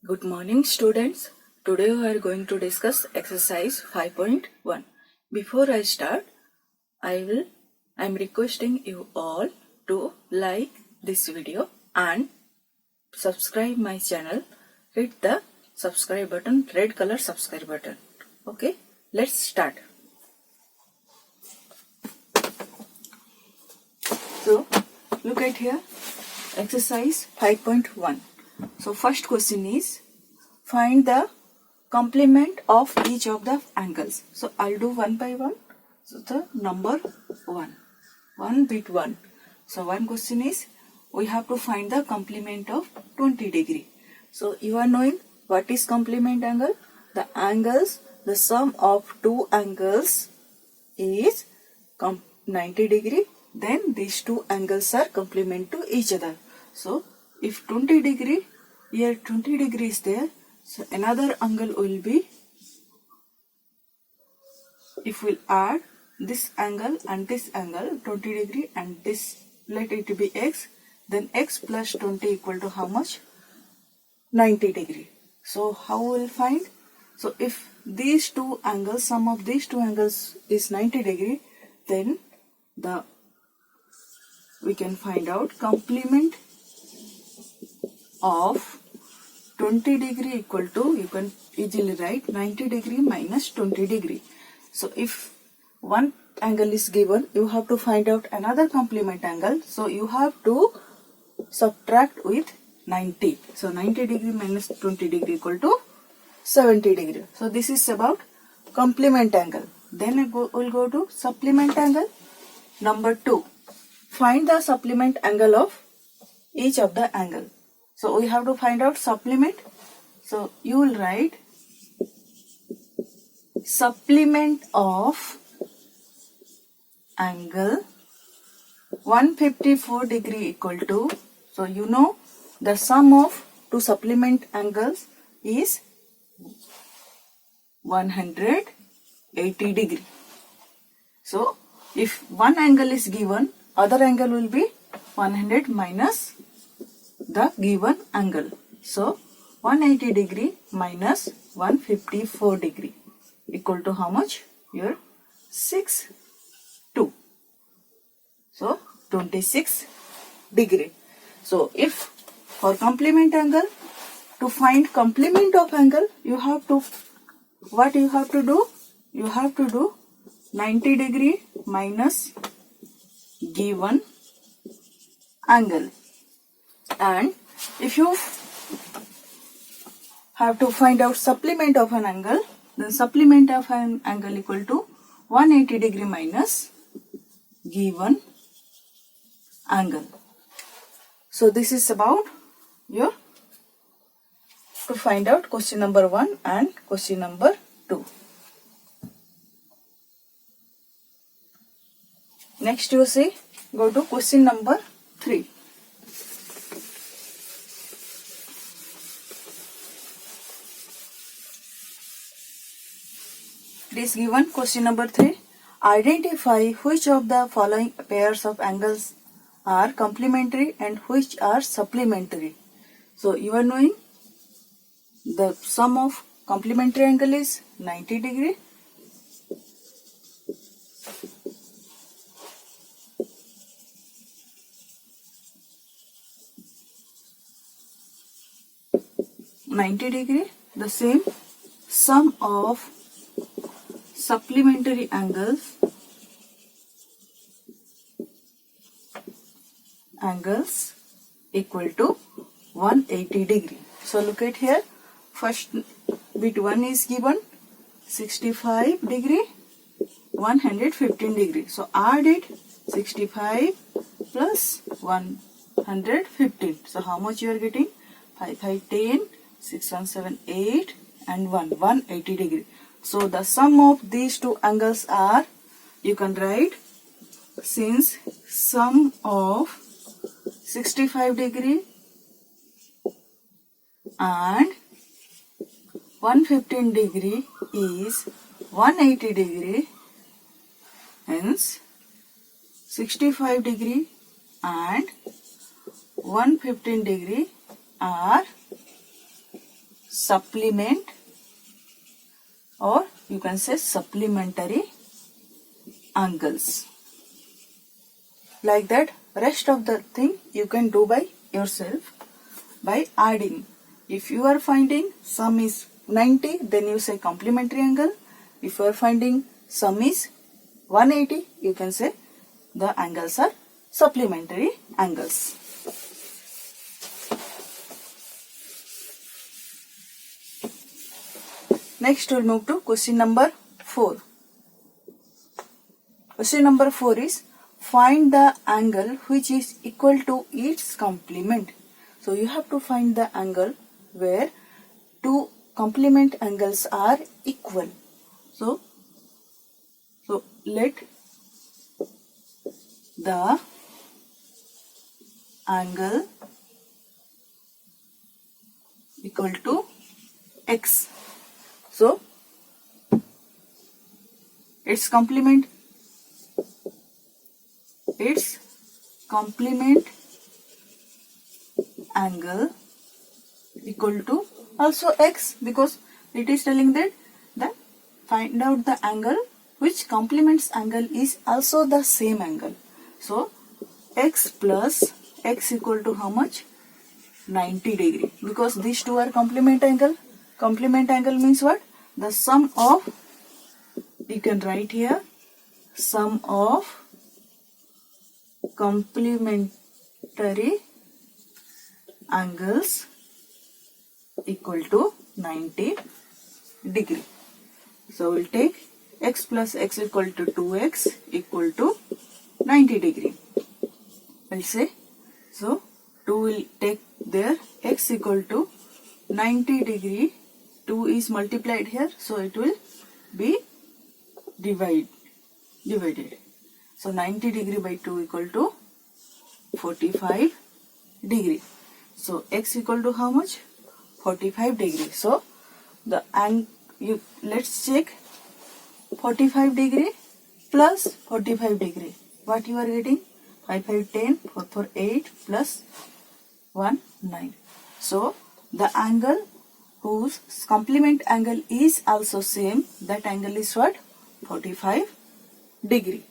Good morning, students. Today we are going to discuss exercise 5.1. Before I start, I am requesting you all to like this video and subscribe my channel. Hit the subscribe button, red color subscribe button. Okay, let's start. So, look at here, exercise 5.1. So, first question is, find the complement of each of the angles. So, I'll do one by one. So, the number 1 bit 1. So, one question is, we have to find the complement of 20 degree. So, you are knowing what is complement angle? The angles, the sum of two angles is 90 degree. Then these two angles are complement to each other. So, if 20 degree, here 20 degree is there, so another angle will be, if we'll add this angle and this angle, 20 degree and this, let it be x, then x plus 20 equal to how much? 90 degree. So, how we'll find? So, if these two angles, sum of these two angles is 90 degree, then we can find out complement of 20 degree equal to, you can easily write 90 degree minus 20 degree. So, if one angle is given, you have to find out another complement angle. So, you have to subtract with 90. So, 90 degree minus 20 degree equal to 70 degree. So, this is about complement angle. Then we'll go to supplement angle. Number 2. Find the supplement angle of each of the angle. So, we have to find out supplement. So, you will write supplement of angle 154 degree equal to, so you know the sum of two supplement angles is 180 degree. So, if one angle is given, other angle will be 100 minus the given angle. So, 180 degree minus 154 degree equal to how much? Here 2. So, 26 degree. So, if for complement angle, to find complement of angle, you have to, what you have to do? You have to do 90 degree minus given angle. And if you have to find out supplement of an angle, then supplement of an angle equal to 180 degree minus given angle. So, this is about your, to find out question number 1 and question number 2. Next you see, go to question number 3. It is given question number 3. Identify which of the following pairs of angles are complementary and which are supplementary. So, you are knowing the sum of complementary angle is 90 degree. The same sum of supplementary angles equal to 180 degree. So, look at here, first bit 1 is given 65 degree, 115 degree. So, add it 65 plus 115. So, how much you are getting? 5, 5, 10, 6, 1, 7, 8 and 180 degree. So, the sum of these two angles are, you can write, since sum of 65 degree and 115 degree is 180 degree, hence 65 degree and 115 degree are supplement, or you can say supplementary angles. Like that, rest of the thing you can do by yourself by adding. If you are finding sum is 90, then you say complementary angle. If you are finding sum is 180, you can say the angles are supplementary angles. Next we'll move to question number 4. Question number 4 is find the angle which is equal to its complement. So you have to find the angle where two complement angles are equal. So let the angle equal to x. So its complement angle equal to also x, because it is telling that find out the angle which complements angle is also the same angle. So x plus x equal to how much? 90 degree, because these two are complement angle. Complement angle means what? The sum of, you can write here, sum of complementary angles equal to 90 degree. So we'll take x plus x equal to 2x equal to 90 degree. We'll say, so 2 will take there, x equal to 90 degree, 2 is multiplied here, so it will be divided. So 90 degree by 2 equal to 45 degree. So x equal to how much? 45 degree. So the let's check 45 degree plus 45 degree. What you are getting? 5 5 10, 4 4 8 plus 1 9. So the angle whose complement angle is also same, that angle is what? 45 degree.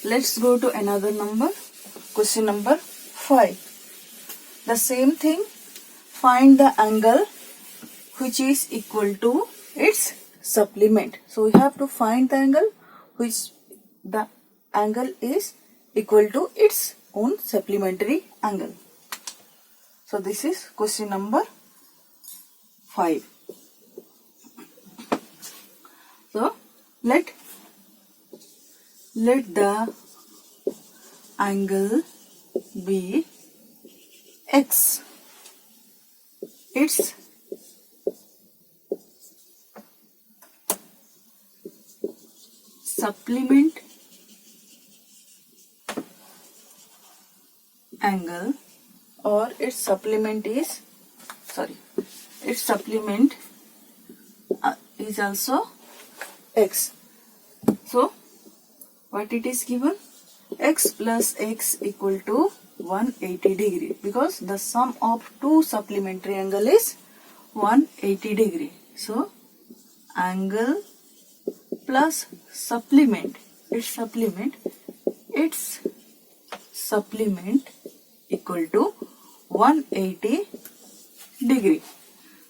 Let's go to another number. Question number 5. The same thing. Find the angle which is equal to its supplement. So we have to find the angle which the angle is equal to its own supplementary angle. So this is question number 5. So let the angle be x. Its supplement angle, or its supplement is is also x. So what it is given? X plus x equal to 180 degree, because the sum of two supplementary angle is 180 degree. So angle plus supplement, its supplement equal to 180 degree.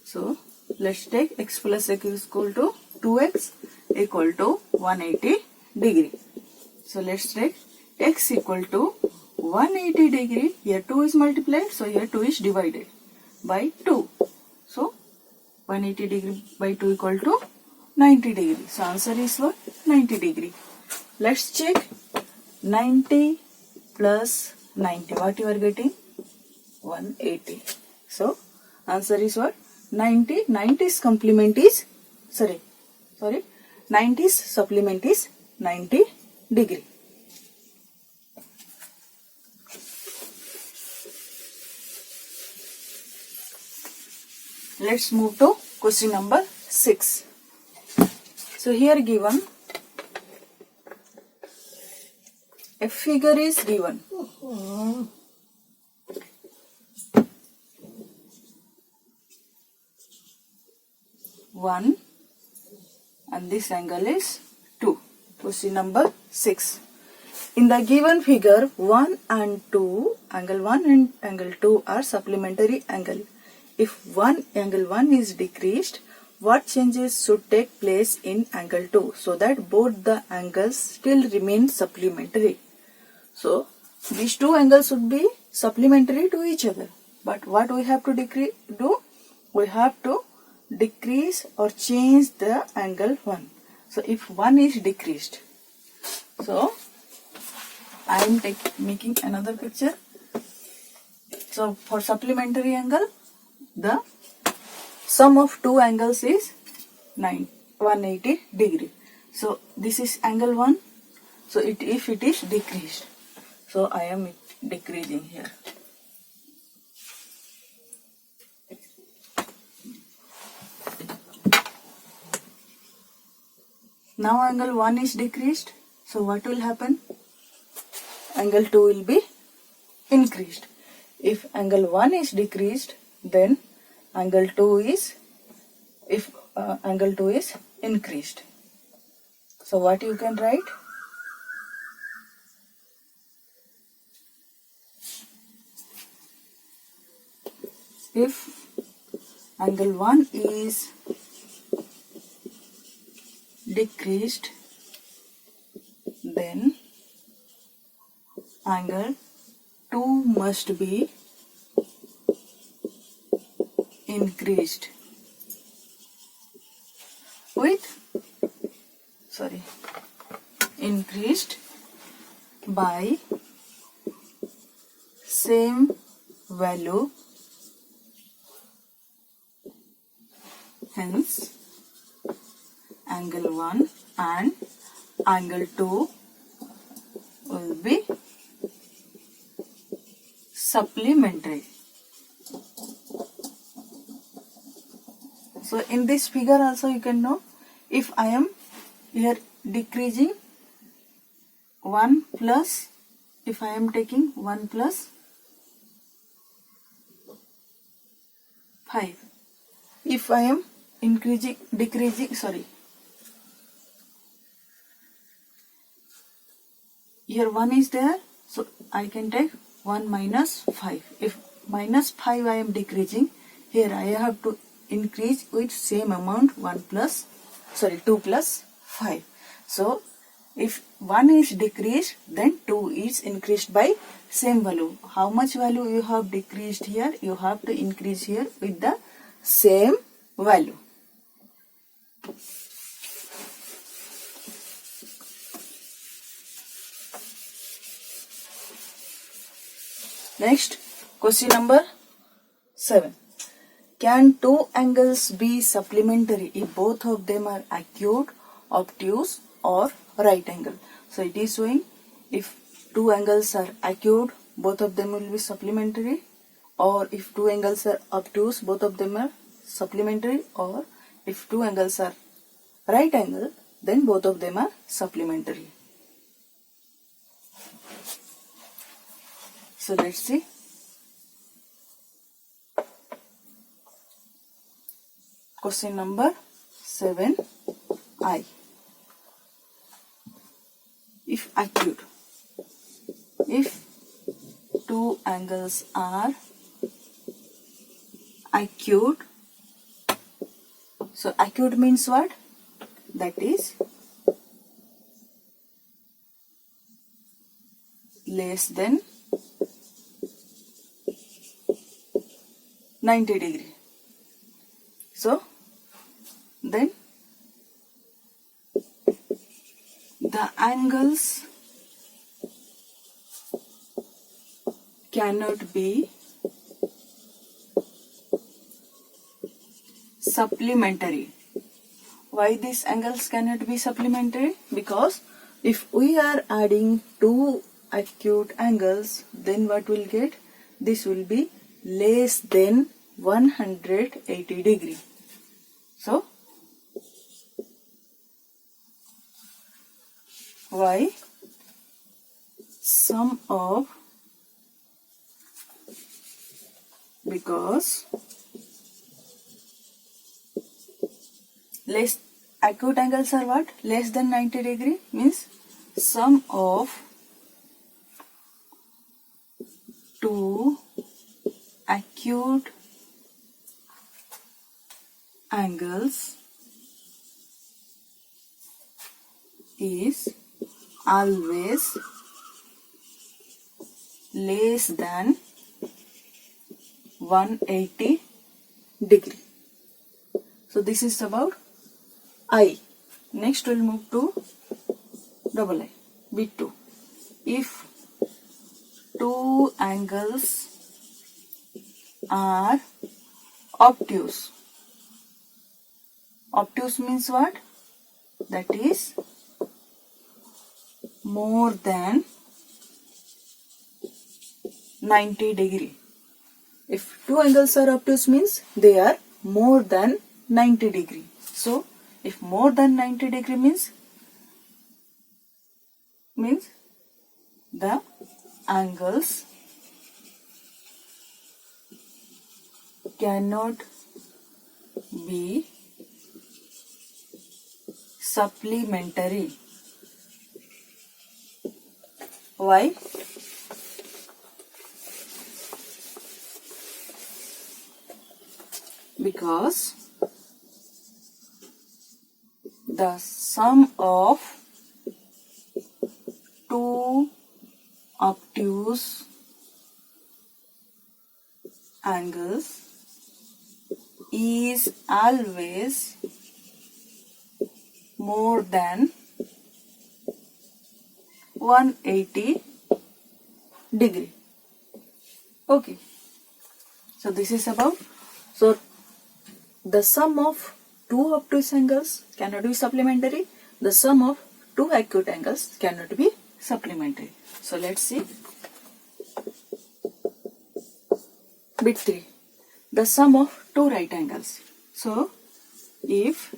So let's take x plus x is equal to 2x equal to 180 degree. So let's take x equal to 180 degree. Here 2 is multiplied, so here 2 is divided by 2. So 180 degree by 2 equal to 90 degree. So answer is what? 90 degree. Let's check 90 plus 90. What you are getting? 180. So answer is what? 90. 90's complement is 90's supplement is 90 degree. Let's move to question number 6. So here given a figure is given. 1 and this angle is 2. Question number 6. In the given figure, 1 and 2, angle 1 and angle 2 are supplementary angle. If angle 1 is decreased, what changes should take place in angle 2 so that both the angles still remain supplementary? So, these two angles should be supplementary to each other. But what we have to do? We have to decrease or change the angle 1. So, if 1 is decreased, so I am making another picture. So, for supplementary angle, the sum of two angles is 180 degree. So, this is angle 1. So, if it is decreased, so I am decreasing here. Now angle 1 is decreased. So what will happen? Angle 2 will be increased. If angle 1 is decreased, then angle 2 is increased. So what you can write? If angle 1 is decreased, then angle 2 must be increased by same value. Hence, angle 1 and angle 2 will be supplementary. So, in this figure also you can know, if I am here decreasing 1 plus, if I am taking 1 plus 5, if I am here 1 is there, so I can take 1 minus 5. If minus 5 I am decreasing, here I have to increase with same amount 2 plus 5. So if 1 is decreased, then 2 is increased by same value. How much value you have decreased here? You have to increase here with the same value. Next, question number 7. Can two angles be supplementary if both of them are acute, obtuse or right angle? So it is showing if two angles are acute, both of them will be supplementary, or if two angles are obtuse, both of them are supplementary, or if two angles are right angle, then both of them are supplementary. So let's see. Question number 7I. If acute, if two angles are acute, so acute means what? That is less than 90 degree. So then the angles cannot be supplementary. Why these angles cannot be supplementary? Because if we are adding two acute angles, then what will get? This will be less than 180 degree. So, why? Sum of, because less acute angles are what? Less than 90 degree means sum of two acute angles is always less than 180 degree. So this is about I. Next we'll move to double I, B2. If two angles are obtuse. Obtuse means what? That is more than 90 degree. If two angles are obtuse means they are more than 90 degree. So if more than 90 degree means the angles cannot be supplementary. Why? Because the sum of two obtuse angles is always more than 180 degree. Okay. So this is about, so the sum of two obtuse angles cannot be supplementary. The sum of two acute angles cannot be supplementary. So let's see. Bit 3. The sum of two right angles. So if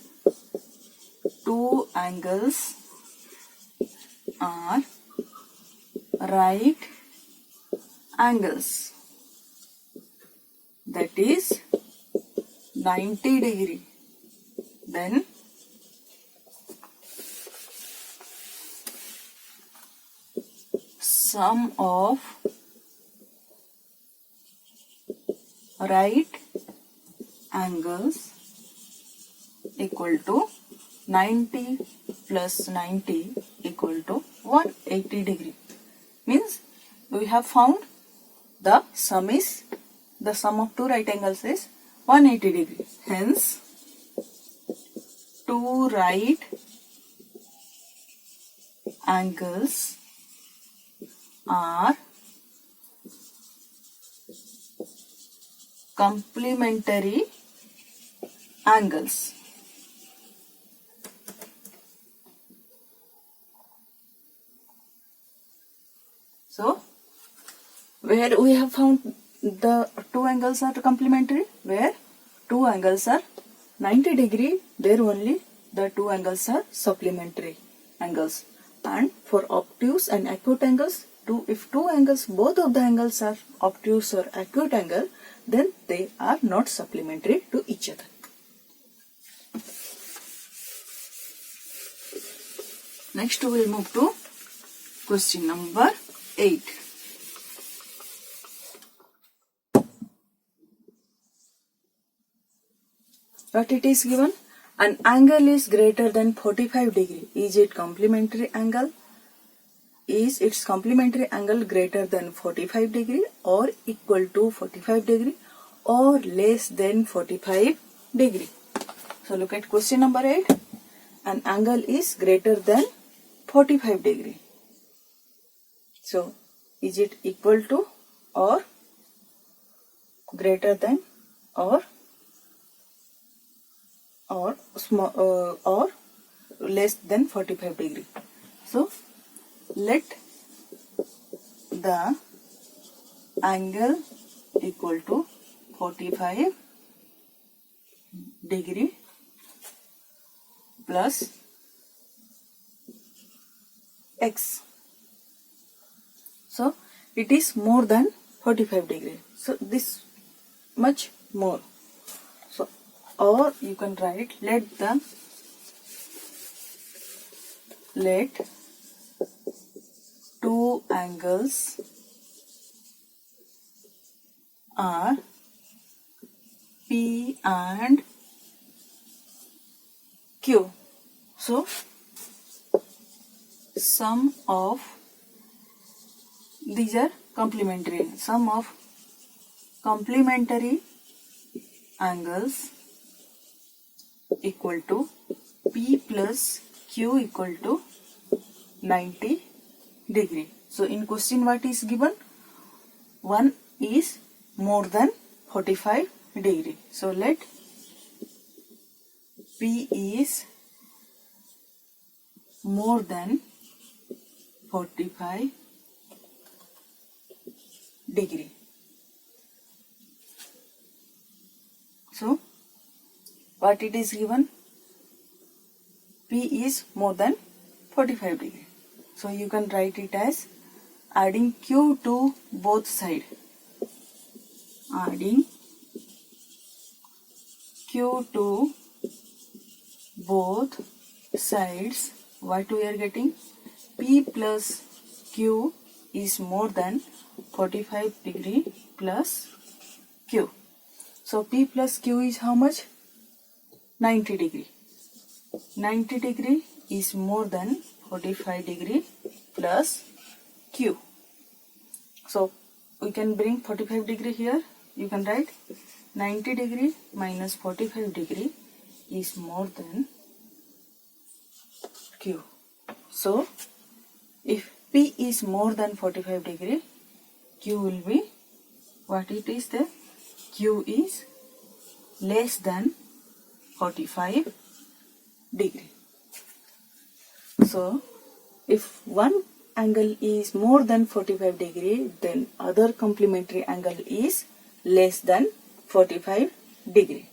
two angles are right angles, that is 90 degree, then sum of right angles equal to 90 plus 90 equal to 180 degree. Means we have found the sum of two right angles is 180 degree. Hence, two right angles are complementary angles. So, where we have found the two angles are complementary, where two angles are 90 degree, there only the two angles are supplementary angles. And for obtuse and acute angles, if two angles, both of the angles are obtuse or acute angle, then they are not supplementary to each other. Next we will move to question number 8. What it is given? An angle is greater than 45 degree. Is it complementary angle? Is its complementary angle greater than 45 degree or equal to 45 degree or less than 45 degree? So look at question number 8. An angle is greater than 45 degree. So is it equal to or greater than or less than 45 degree? So let the angle equal to 45 degree plus x. So it is more than 45 degree. So this much more. So or you can write let two angles are P and Q. So sum of these are complementary. Sum of complementary angles equal to P plus Q equal to 90 degree. So in question what is given? One is more than 45 degree. So let P is more than 45 degree. So what it is given? P is more than 45 degree. So you can write it as adding Q to both sides. Adding Q to both sides, what we are getting? P plus Q is more than 45 degree plus Q. So P plus Q is how much? 90 degree. 90 degree is more than 45 degree plus Q. So we can bring 45 degree here. You can write 90 degree minus 45 degree is more than Q. So if P is more than 45 degree, Q will be what it is there? Q is less than 45 degree. So if one angle is more than 45 degree, then other complementary angle is less than 45 degree.